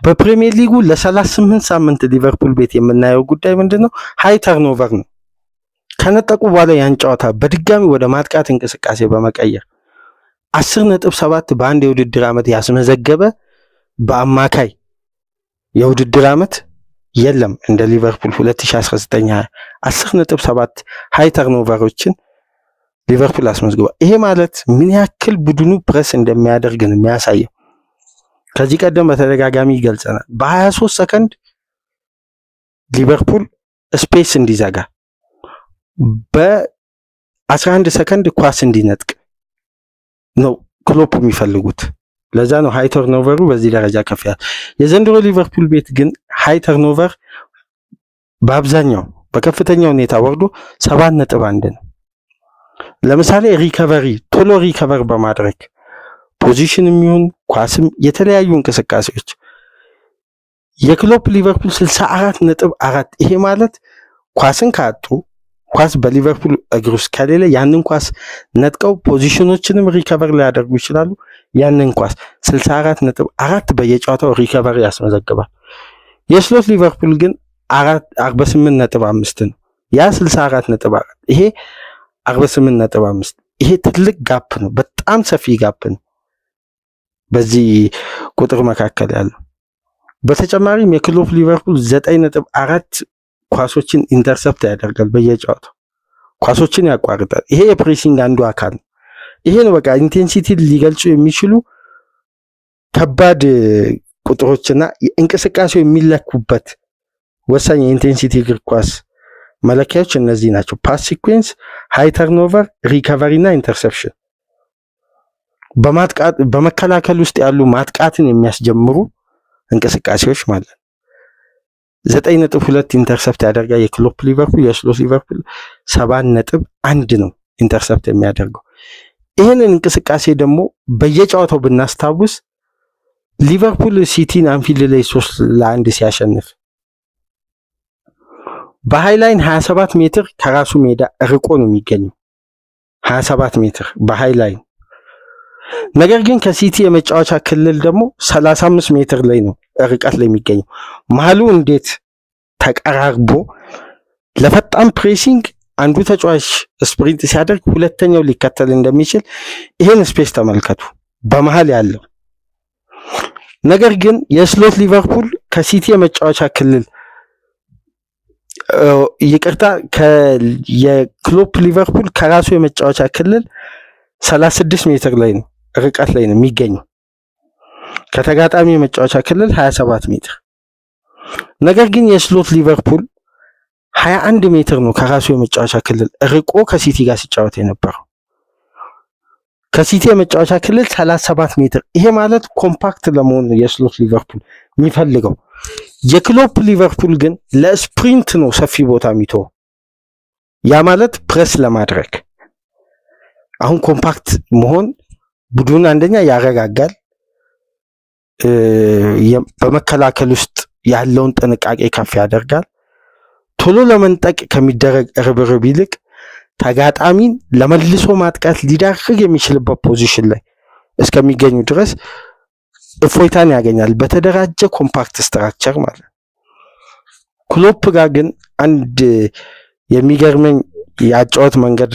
በፕሪሚየር ሊጉ ለ38 ሳምንት ሊቨርፑል ቤት የምናየው ጉዳይ ምንድነው? ሃይ ተርኖቨር ነው። ከነጠቁ በኋላ ያን ጨዋታ በድጋሚ ወደ ማጥቃት እንቅስቃሴ በመቀየር 10.7 በአንድ የውድድር ዓመት ያስመዘገበ በአማካይ የውድድር ዓመት የለም እንደ ሊቨርፑል 2019 10.7 ሃይ ተርኖቨሮችን ሊቨርፑል አስመዝግቧል። ይሄ ማለት ምን ያክል ቡድኑ ፕሬስ እንደሚያደርግ ነው የሚያሳየው። ከዚህ ቀደም በተደጋጋሚ ይገልጸናል። በ23 ሰከንድ ሊቨርፑል ስፔስ እንዲዘጋ በ11 ሰከንድ ኳስ እንዲነጥቅ ነው ክሎፕ የሚፈልጉት። ለዛ ነው ሃይ ተርኖቨሩ በዚህ ደረጃ ከፍ ያለ። የዘንድሮ ሊቨርፑል ቤት ግን ሃይ ተርኖቨር በአብዛኛው በከፍተኛ ሁኔታ ወርዶ 7.1 ነው። ለምሳሌ ሪከቨሪ ቶሎ ሪከቨር በማድረግ ፖዚሽን የሚሆን ኳስም የተለያዩ እንቅስቃሴዎች የክሎፕ ሊቨርፑል 64.4 ይሄ ማለት ኳስን ካጡ ኳስ በሊቨርፑል እግር ውስጥ ከሌለ ያንን ኳስ ነጥቀው ፖዚሽኖችንም ሪከቨር ሊያደርጉ ይችላሉ። ያንን ኳስ 64.4 በየጨዋታው ሪከቨር ያስመዘግባል። የስሎት ሊቨርፑል ግን 48.5 ነው። ያ 64.4 ይሄ 48.5 ይሄ ትልቅ ጋፕ ነው። በጣም ሰፊ ጋፕ ነው በዚህ ቁጥር መካከል ያለው። በተጨማሪም የክሎፕ ሊቨርፑል 9.4 ኳሶችን ኢንተርሰፕት ያደርጋል በየጨዋታው ኳሶችን ያቋርጣል። ይሄ የፕሬሲንግ አንዱ አካል ነው። ይሄ ነው በቃ ኢንቴንሲቲ ሊገልጹ የሚችሉ ከባድ ቁጥሮችና እንቅስቃሴው የሚለኩበት ወሳኝ የኢንቴንሲቲ እግር ኳስ መለኪያዎች እነዚህ ናቸው። ፓስ ሲኩዌንስ፣ ሃይ ተርኖቨር፣ ሪከቨሪ እና ኢንተርሰፕሽን። በመከላከል ውስጥ ያሉ ማጥቃትን የሚያስጀምሩ እንቅስቃሴዎች ማለት 9.2 ኢንተርሰፕት ያደርጋል የክሎፕ ሊቨርፑል። የስሎት ሊቨርፑል 7.1 ነው ኢንተርሰፕት የሚያደርገው። ይሄንን እንቅስቃሴ ደግሞ በየጨዋታው ብናስታውስ ሊቨርፑል ሲቲን አንፊልድ ላይ 3-1 ሲያሸንፍ በሃይላይን 27 ሜትር ከራሱ ሜዳ ርቆ ነው የሚገኘው። 27 ሜትር በሃይ ላይን። ነገር ግን ከሲቲ የመጫወቻ ክልል ደግሞ 35 ሜትር ላይ ነው ርቀት ላይ የሚገኘው። መሀሉ እንዴት ተቀራርቦ ለፈጣን ፕሬሲንግ አንዱ ተጫዋች ስፕሪንት ሲያደርግ ሁለተኛው ሊከተል እንደሚችል ይሄን ስፔስ ተመልከቱ በመሃል ያለው። ነገር ግን የስሎት ሊቨርፑል ከሲቲ የመጫወቻ ክልል ይቅርታ የክሎፕ ሊቨርፑል ከራሱ የመጫወቻ ክልል 36 ሜትር ላይ ነው ርቀት ላይ ነው የሚገኘው፣ ከተጋጣሚ የመጫወቻ ክልል 27 ሜትር። ነገር ግን የስሎት ሊቨርፑል 21 ሜትር ነው ከራሱ የመጫወቻ ክልል ርቆ ከሲቲ ጋር ሲጫወት የነበረው። ከሲቲ የመጫወቻ ክልል 37 ሜትር። ይሄ ማለት ኮምፓክት ለመሆን የስሎት ሊቨርፑል የሚፈልገው። የክሎፕ ሊቨርፑል ግን ለስፕሪንት ነው ሰፊ ቦታ የሚተው። ያ ማለት ፕሬስ ለማድረግ አሁን ኮምፓክት መሆን ቡድን አንደኛ ያረጋጋል፣ በመከላከል ውስጥ ያለውን ጥንቃቄ ከፍ ያደርጋል። ቶሎ ለመንጠቅ ከሚደረግ ርብርብ ይልቅ ተጋጣሚን ለመልሶ ማጥቃት ሊዳርግ የሚችልበት ፖዚሽን ላይ እስከሚገኙ ድረስ እፎይታን ያገኛል በተደራጀ ኮምፓክት ስትራክቸር ማለት። ክሎፕ ጋር ግን አንድ የሚገርመኝ ያጫወት መንገድ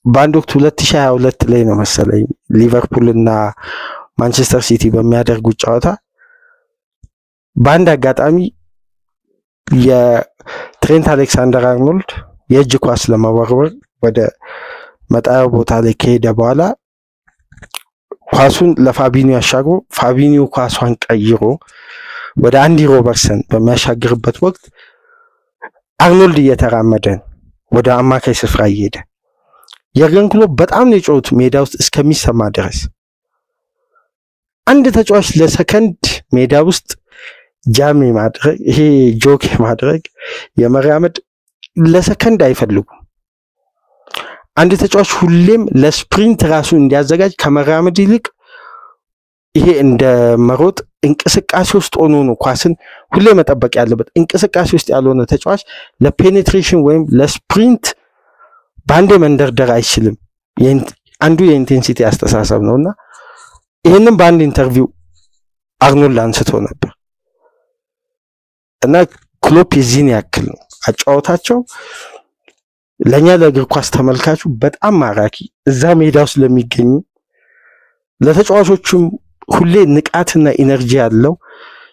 በአንድ ወቅት 2022 ላይ ነው መሰለኝ ሊቨርፑል እና ማንቸስተር ሲቲ በሚያደርጉት ጨዋታ በአንድ አጋጣሚ የትሬንት አሌክሳንደር አርኖልድ የእጅ ኳስ ለመወርወር ወደ መጣያው ቦታ ላይ ከሄደ በኋላ ኳሱን ለፋቢኒዮ ያሻግሮ ፋቢኒዮ ኳሷን ቀይሮ ወደ አንዲ ሮበርትሰን በሚያሻግርበት ወቅት አርኖልድ እየተራመደ ወደ አማካይ ስፍራ እየሄደ የርገን ክሎፕ በጣም ነው የጮሁት ሜዳ ውስጥ እስከሚሰማ ድረስ። አንድ ተጫዋች ለሰከንድ ሜዳ ውስጥ ጃም ማድረግ ይሄ ጆክ ማድረግ የመራመድ ለሰከንድ አይፈልጉም። አንድ ተጫዋች ሁሌም ለስፕሪንት ራሱ እንዲያዘጋጅ ከመራመድ ይልቅ ይሄ እንደ መሮጥ እንቅስቃሴ ውስጥ ሆኖ ነው ኳስን ሁሌ መጠበቅ ያለበት። እንቅስቃሴ ውስጥ ያልሆነ ተጫዋች ለፔኔትሬሽን ወይም ለስፕሪንት ባንዴ መንደርደር አይችልም። አንዱ የኢንቴንሲቲ አስተሳሰብ ነውና ይሄንን በአንድ ኢንተርቪው አርኖልድ አንስቶ ነበር እና ክሎፕ የዚህን ያክል ነው አጫወታቸው ለኛ ለእግር ኳስ ተመልካቹ በጣም ማራኪ፣ እዛ ሜዳ ውስጥ ለሚገኙ ለተጫዋቾቹም ሁሌ ንቃትና ኢነርጂ ያለው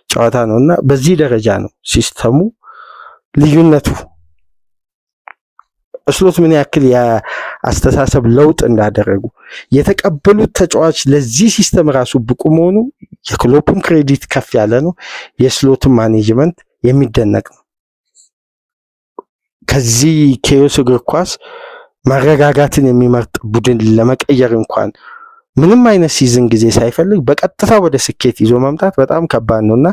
ጨዋታ ነውና በዚህ ደረጃ ነው ሲስተሙ ልዩነቱ። ስሎት ምን ያክል የአስተሳሰብ ለውጥ እንዳደረጉ የተቀበሉት ተጫዋች ለዚህ ሲስተም ራሱ ብቁ መሆኑ የክሎፕም ክሬዲት ከፍ ያለ ነው፣ የስሎትም ማኔጅመንት የሚደነቅ ነው። ከዚህ ኬዮስ እግር ኳስ መረጋጋትን የሚመርጥ ቡድን ለመቀየር እንኳን ምንም አይነት ሲዝን ጊዜ ሳይፈልግ በቀጥታ ወደ ስኬት ይዞ መምጣት በጣም ከባድ ነውና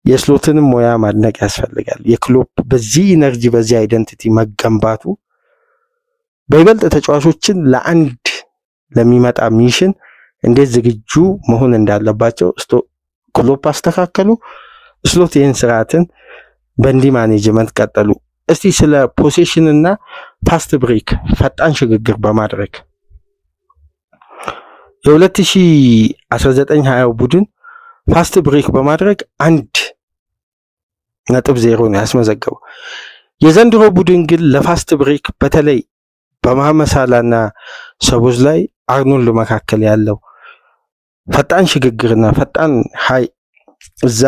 የስሎትንም ሞያ ማድነቅ ያስፈልጋል። የክሎፕ በዚህ ኢነርጂ በዚህ አይደንቲቲ መገንባቱ በይበልጥ ተጫዋቾችን ለአንድ ለሚመጣ ሚሽን እንዴት ዝግጁ መሆን እንዳለባቸው ክሎፕ አስተካከሉ። ስሎት ይህን ስርዓትን በእንዲ ማኔጅመንት ቀጠሉ። እስቲ ስለ ፖሴሽን እና ፋስት ብሬክ ፈጣን ሽግግር በማድረግ የ2019-20 ቡድን ፋስት ብሬክ በማድረግ 1.0 ነው ያስመዘገበው። የዘንድሮ ቡድን ግን ለፋስት ብሬክ በተለይ በመሐመድ ሳላህና ሰቦዝ ላይ አርኖልድ መካከል ያለው ፈጣን ሽግግርና ፈጣን ሃይ እዛ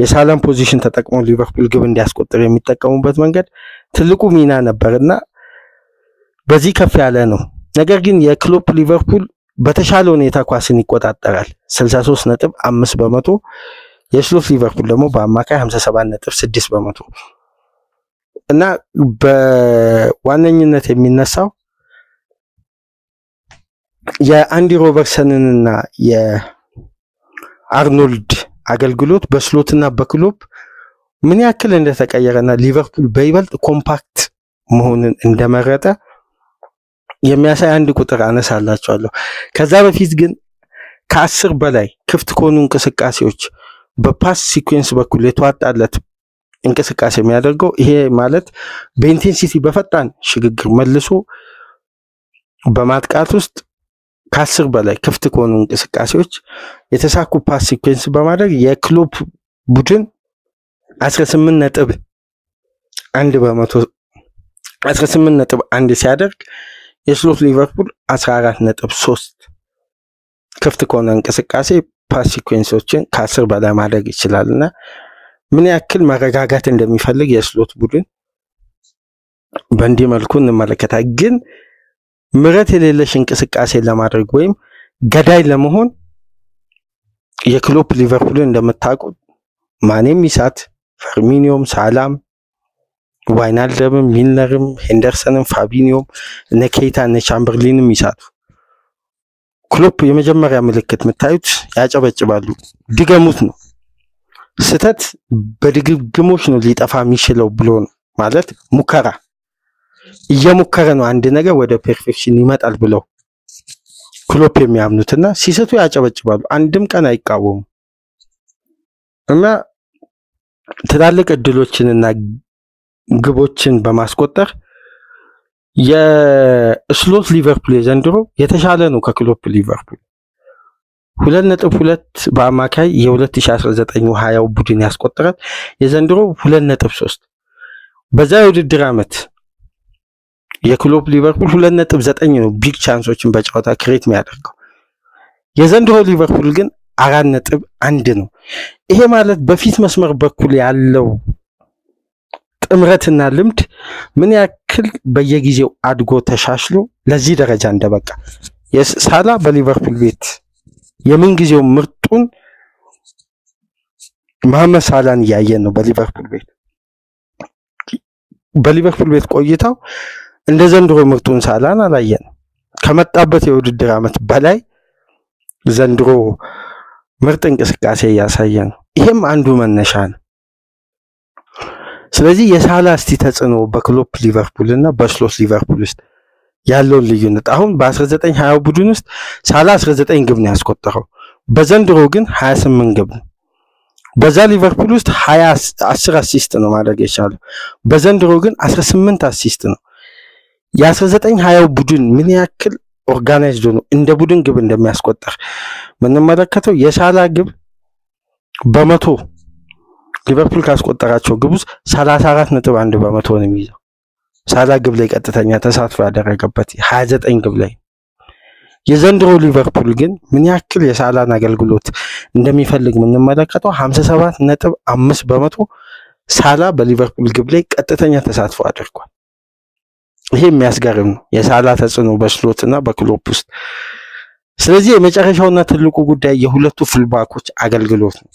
የሳላን ፖዚሽን ተጠቅሞ ሊቨርፑል ግብ እንዲያስቆጥር የሚጠቀሙበት መንገድ ትልቁ ሚና ነበርና በዚህ ከፍ ያለ ነው። ነገር ግን የክሎፕ ሊቨርፑል በተሻለ ሁኔታ ኳስን ይቆጣጠራል 63.5%፣ የስሎት ሊቨርፑል ደግሞ በአማካይ 57.6% እና በዋነኝነት የሚነሳው የአንዲ ሮበርትሰንና የአርኖልድ አገልግሎት በስሎትና በክሎፕ ምን ያክል እንደተቀየረና ሊቨርፑል በይበልጥ ኮምፓክት መሆንን እንደመረጠ የሚያሳይ አንድ ቁጥር አነሳላችኋለሁ። ከዛ በፊት ግን ከ10 በላይ ክፍት ከሆኑ እንቅስቃሴዎች በፓስ ሲኩዌንስ በኩል የተዋጣለት እንቅስቃሴ የሚያደርገው። ይሄ ማለት በኢንቴንሲቲ በፈጣን ሽግግር መልሶ በማጥቃት ውስጥ ከ10 በላይ ክፍት ከሆኑ እንቅስቃሴዎች የተሳኩ ፓስ ሲኩዌንስ በማድረግ የክሎፕ ቡድን 18.1 ሲያደርግ የስሎት ሊቨርፑል 14.3 ክፍት ከሆነ እንቅስቃሴ ፓስ ሲኩዌንሶችን ከ10 በላይ ማድረግ ይችላልና ምን ያክል መረጋጋት እንደሚፈልግ የስሎት ቡድን በእንዲህ መልኩ እንመለከታለን። ግን ምረት የሌለሽ እንቅስቃሴ ለማድረግ ወይም ገዳይ ለመሆን የክሎፕ ሊቨርፑልን እንደምታውቁት ማኔም ይሳት፣ ፈርሚኒዮም፣ ሳላም፣ ዋይናልደምም፣ ሚልነርም፣ ሄንደርሰንም፣ ፋቢኒዮም፣ እነ ኬይታ እነ ቻምበርሊንም ይሳቱ። ክሎፕ የመጀመሪያ ምልክት የምታዩት ያጨበጭባሉ። ድገሙት ነው። ስተት በድግግሞች ነው ሊጠፋ የሚችለው ብሎ ነው ማለት ሙከራ እየሞከረ ነው አንድ ነገር ወደ ፐርፌክሽን ይመጣል ብለው ክሎፕ የሚያምኑትና ሲሰቱ ያጨበጭባሉ። አንድም ቀን አይቃወሙም እና ትላልቅ እድሎችንና ግቦችን በማስቆጠር የስሎት ሊቨርፑል የዘንድሮ የተሻለ ነው ከክሎፕ ሊቨርፑል 2.2 በአማካይ የ2019-20 ቡድን ያስቆጠራል። የዘንድሮ 2.3 በዛ የውድድር ዓመት የክሎፕ ሊቨርፑል 2.9 ነው ቢግ ቻንሶችን በጨዋታ ክሬት የሚያደርገው። የዘንድሮ ሊቨርፑል ግን 4.1 ነው። ይሄ ማለት በፊት መስመር በኩል ያለው ጥምረትና ልምድ ምን ያክል በየጊዜው አድጎ ተሻሽሎ ለዚህ ደረጃ እንደበቃ የሳላ በሊቨርፑል ቤት የምን ጊዜው ምርጡን መሐመድ ሳላን ያየን ነው። በሊቨርፑል ቤት ቆይታው እንደ ዘንድሮ ምርጡን ሳላን አላየን። ከመጣበት የውድድር ዓመት በላይ ዘንድሮ ምርጥ እንቅስቃሴ ያሳየ ነው። ይሄም አንዱ መነሻ ነው። ስለዚህ የሳላ እስቲ ተጽዕኖ በክሎፕ ሊቨርፑል እና በስሎት ሊቨርፑል ውስጥ ያለውን ልዩነት አሁን በ1920 ቡድን ውስጥ ሳላ 19 ግብ ነው ያስቆጠረው። በዘንድሮ ግን 28 ግብ ነው። በዛ ሊቨርፑል ውስጥ 10 አሲስት ነው ማድረግ የቻለው። በዘንድሮ ግን 18 አሲስት ነው። የ1920 ቡድን ምን ያክል ኦርጋናይዝድ ነው እንደ ቡድን ግብ እንደሚያስቆጠር ምንመለከተው። የሳላ ግብ በመቶ ሊቨርፑል ካስቆጠራቸው ግብ ውስጥ 34.1 በመቶ ነው የሚይዘው። ሳላ ግብ ላይ ቀጥተኛ ተሳትፎ ያደረገበት 29 ግብ ላይ። የዘንድሮ ሊቨርፑል ግን ምን ያክል የሳላን አገልግሎት እንደሚፈልግ ምንመለከተው 57.5 በመቶ ሳላ በሊቨርፑል ግብ ላይ ቀጥተኛ ተሳትፎ አድርጓል። ይሄ የሚያስገርም ነው የሳላ ተጽዕኖ በስሎትና በክሎፕ ውስጥ። ስለዚህ የመጨረሻውና ትልቁ ጉዳይ የሁለቱ ፉልባኮች አገልግሎት ነው።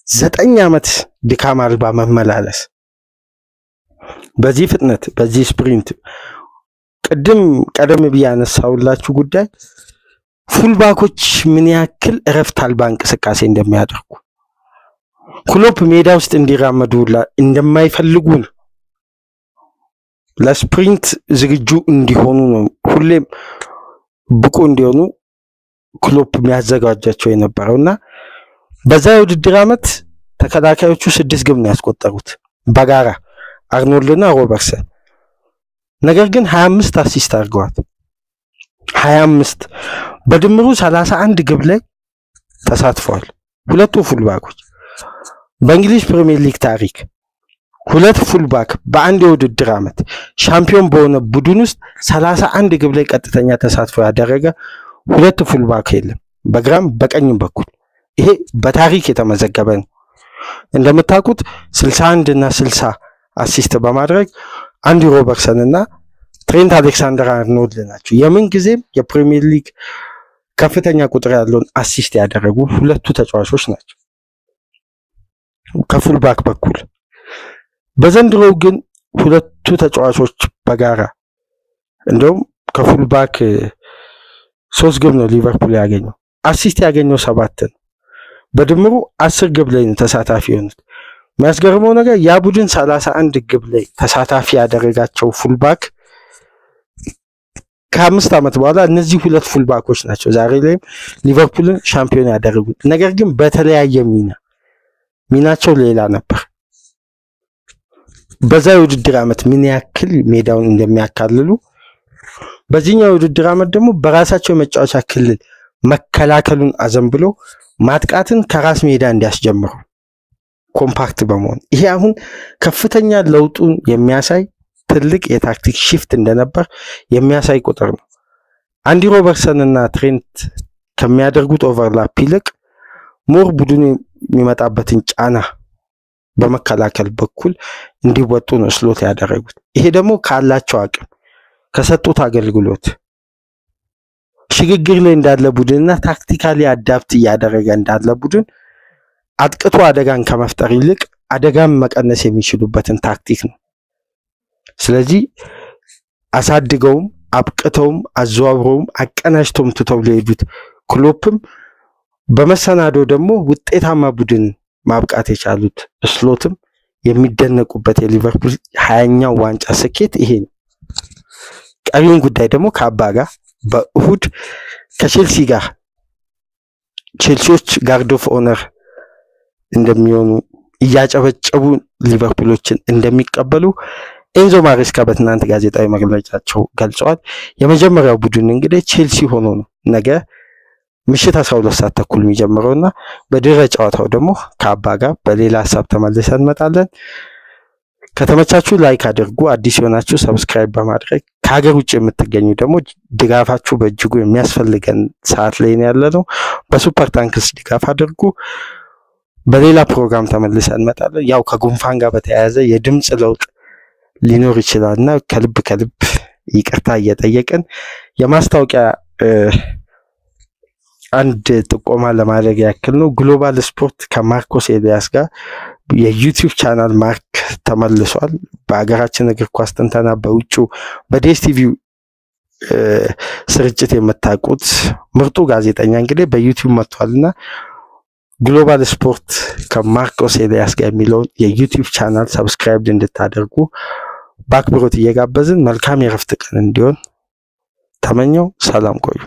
9 ዓመት ድካም አልባ መመላለስ በዚህ ፍጥነት በዚህ ስፕሪንት ቀደም ብዬ ያነሳውላችሁ ጉዳይ ፉልባኮች ምን ያክል እረፍት አልባ እንቅስቃሴ እንደሚያደርጉ ክሎፕ ሜዳ ውስጥ እንዲራመዱ እንደማይፈልጉ ለስፕሪንት ዝግጁ እንዲሆኑ ነው ሁሌም ብቁ እንዲሆኑ ክሎፕ የሚያዘጋጃቸው የነበረውና በዛ የውድድር ዓመት ተከላካዮቹ 6 ግብ ነው ያስቆጠሩት በጋራ አርኖልድና ሮበርትሰን። ነገር ግን 25 አሲስት አድርገዋል። 25 በድምሩ 31 ግብ ላይ ተሳትፈዋል ሁለቱ ፉልባኮች። በእንግሊዝ ፕሪሚየር ሊግ ታሪክ ሁለት ፉልባክ በአንድ የውድድር ዓመት ሻምፒዮን በሆነ ቡድን ውስጥ 31 ግብ ላይ ቀጥተኛ ተሳትፎ ያደረገ ሁለት ፉልባክ የለም በግራም በቀኝም በኩል። ይሄ በታሪክ የተመዘገበ ነው። እንደምታውቁት 61 እና 60 አሲስት በማድረግ አንዲ ሮበርትሰን እና ትሬንት አሌክሳንደር አርኖልድ ናቸው የምን ጊዜም የፕሪሚየር ሊግ ከፍተኛ ቁጥር ያለውን አሲስት ያደረጉ ሁለቱ ተጫዋቾች ናቸው ከፉልባክ በኩል። በዘንድሮ ግን ሁለቱ ተጫዋቾች በጋራ እንደውም ከፉልባክ 3 ግብ ነው ሊቨርፑል ያገኘው። አሲስት ያገኘው 7 ነው። በድምሩ 10 ግብ ላይ ነው ተሳታፊ የሆኑት። የሚያስገርመው ነገር ያ ቡድን 31 ግብ ላይ ተሳታፊ ያደረጋቸው ፉልባክ ከ5 ዓመት በኋላ እነዚህ ሁለት ፉልባኮች ናቸው ዛሬ ላይ ሊቨርፑልን ሻምፒዮን ያደረጉት። ነገር ግን በተለያየ ሚናቸው ሌላ ነበር። በዛ የውድድር ዓመት ምን ያክል ሜዳውን እንደሚያካልሉ በዚህኛው የውድድር ዓመት ደግሞ በራሳቸው የመጫወቻ ክልል መከላከሉን አዘንብሎ ማጥቃትን ከራስ ሜዳ እንዲያስጀምሩ ኮምፓክት በመሆን ይሄ አሁን ከፍተኛ ለውጡን የሚያሳይ ትልቅ የታክቲክ shift እንደነበር የሚያሳይ ቁጥር ነው። አንዲ ሮበርትሰን እና ትሬንት ከሚያደርጉት ኦቨርላፕ ይልቅ ሞር ቡድኑ የሚመጣበትን ጫና በመከላከል በኩል እንዲወጡ ነው ስሎት ያደረጉት። ይሄ ደግሞ ካላቸው አቅም ከሰጡት አገልግሎት ሽግግር ላይ እንዳለ ቡድንና ታክቲካሊ አዳፕት ያደረገ እንዳለ ቡድን አጥቅቶ አደጋን ከመፍጠር ይልቅ አደጋን መቀነስ የሚችሉበትን ታክቲክ ነው። ስለዚህ አሳድገውም አብቅተውም አዘዋውረውም አቀናጅተውም ትተው ለሄዱት ክሎፕም በመሰናዶ ደግሞ ውጤታማ ቡድን ማብቃት የቻሉት ስሎትም የሚደነቁበት የሊቨርፑል 20ኛው ዋንጫ ስኬት ይሄ ነው። ቀሪውን ጉዳይ ደግሞ ከአባ ጋር በእሁድ ከቼልሲ ጋር ቼልሲዎች ጋርድ ኦፍ ኦነር እንደሚሆኑ እያጨበጨቡ ሊቨርፑሎችን እንደሚቀበሉ ኤንዞ ማሬስካ በትናንት ጋዜጣዊ መግለጫቸው ገልጸዋል። የመጀመሪያው ቡድን እንግዲህ ቼልሲ ሆኖ ነው ነገ ምሽት 12 ሰዓት ተኩል የሚጀምረውና በድረ ጨዋታው ደግሞ ከአባ ጋር በሌላ ሐሳብ ተመልሰን እንመጣለን። ከተመቻችሁ ላይክ አድርጉ፣ አዲስ የሆናችሁ ሰብስክራይብ በማድረግ ከሀገር ውጭ የምትገኙ ደግሞ ድጋፋችሁ በእጅጉ የሚያስፈልገን ሰዓት ላይ ያለነው በሱፐር ታንክስ ድጋፍ አድርጉ። በሌላ ፕሮግራም ተመልሰን እንመጣለን። ያው ከጉንፋን ጋር በተያያዘ የድምጽ ለውጥ ሊኖር ይችላልና ከልብ ይቅርታ እየጠየቅን የማስታወቂያ አንድ ጥቆማ ለማድረግ ያክል ነው። ግሎባል ስፖርት ከማርኮስ ኤልያስ ጋር የዩቲዩብ ቻናል ማርክ ተመልሷል። በአገራችን እግር ኳስ ትንተና በውጭ በዲኤስቲቪ ስርጭት የምታውቁት ምርጡ ጋዜጠኛ እንግዲህ በዩቲዩብ መጥቷልና ግሎባል ስፖርት ከማርኮስ ኤልያስ ጋር የሚለውን የዩቲዩብ ቻናል ሰብስክራይብ እንድታደርጉ በአክብሮት እየጋበዝን መልካም የረፍት ቀን እንዲሆን ተመኘው። ሰላም ቆዩ።